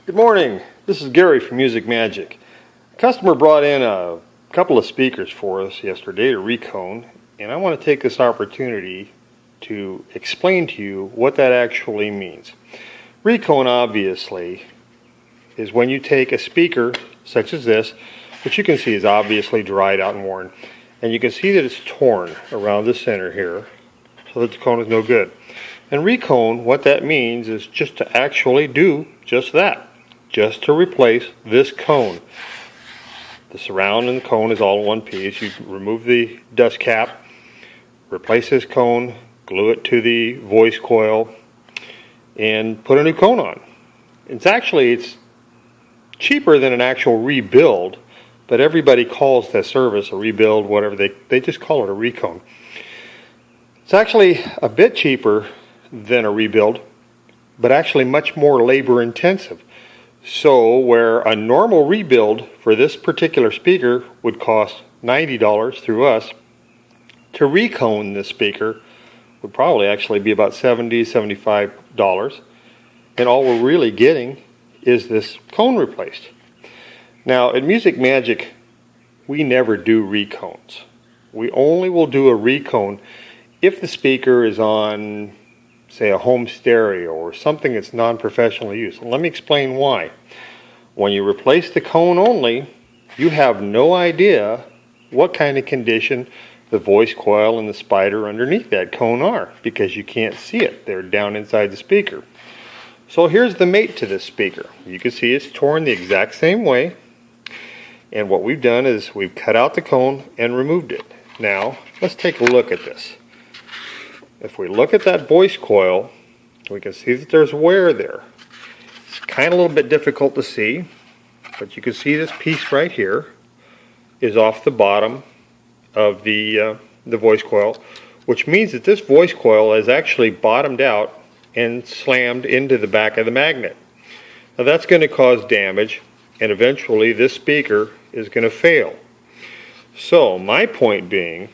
Good morning. This is Gary from Music Magic. A customer brought in a couple of speakers for us yesterday to Recone, and I want to take this opportunity to explain to you what that actually means. Recone, obviously, is when you take a speaker such as this, which you can see is obviously dried out and worn, and you can see that it's torn around the center here, so that the cone is no good. And Recone, what that means is just to actually do just that. Just to replace this cone. The surround and the cone is all in one piece. You remove the dust cap, replace this cone, glue it to the voice coil, and put a new cone on. It's cheaper than an actual rebuild, but everybody calls that service a rebuild, whatever. They just call it a Recone. It's actually a bit cheaper than a rebuild, but actually much more labor intensive. So where a normal rebuild for this particular speaker would cost $90 through us, to recone this speaker would probably actually be about $70, $75. And all we're really getting is this cone replaced. Now at Music Magic, we never do recones. We only will do a recone if the speaker is on, say, a home stereo or something that's non-professional use. Let me explain why. When you replace the cone only, you have no idea what kind of condition the voice coil and the spider underneath that cone are, because you can't see it. They're down inside the speaker. So here's the mate to this speaker. You can see it's torn the exact same way, and what we've done is we've cut out the cone and removed it. Now let's take a look at this. If we look at that voice coil, we can see that there's wear there. It's kind of a little bit difficult to see, but you can see this piece right here is off the bottom of the voice coil, which means that this voice coil is actually bottomed out and slammed into the back of the magnet. Now that's going to cause damage, and eventually this speaker is going to fail. So my point being,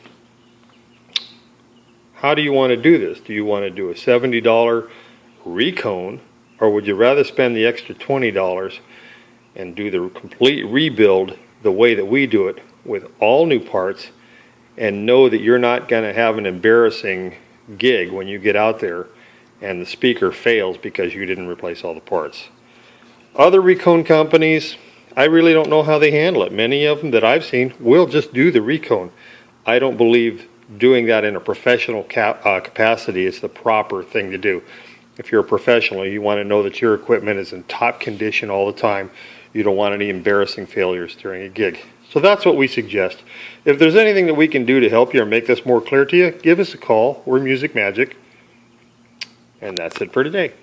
how do you want to do this? Do you want to do a $70 recone, or would you rather spend the extra $20 and do the complete rebuild the way that we do it with all new parts, and know that you're not going to have an embarrassing gig when you get out there and the speaker fails because you didn't replace all the parts? Other recone companies, I really don't know how they handle it. Many of them that I've seen will just do the recone. I don't believe doing that in a professional capacity is the proper thing to do. If you're a professional, you want to know that your equipment is in top condition all the time. You don't want any embarrassing failures during a gig. So that's what we suggest. If there's anything that we can do to help you or make this more clear to you, give us a call. We're Music Magic. And that's it for today.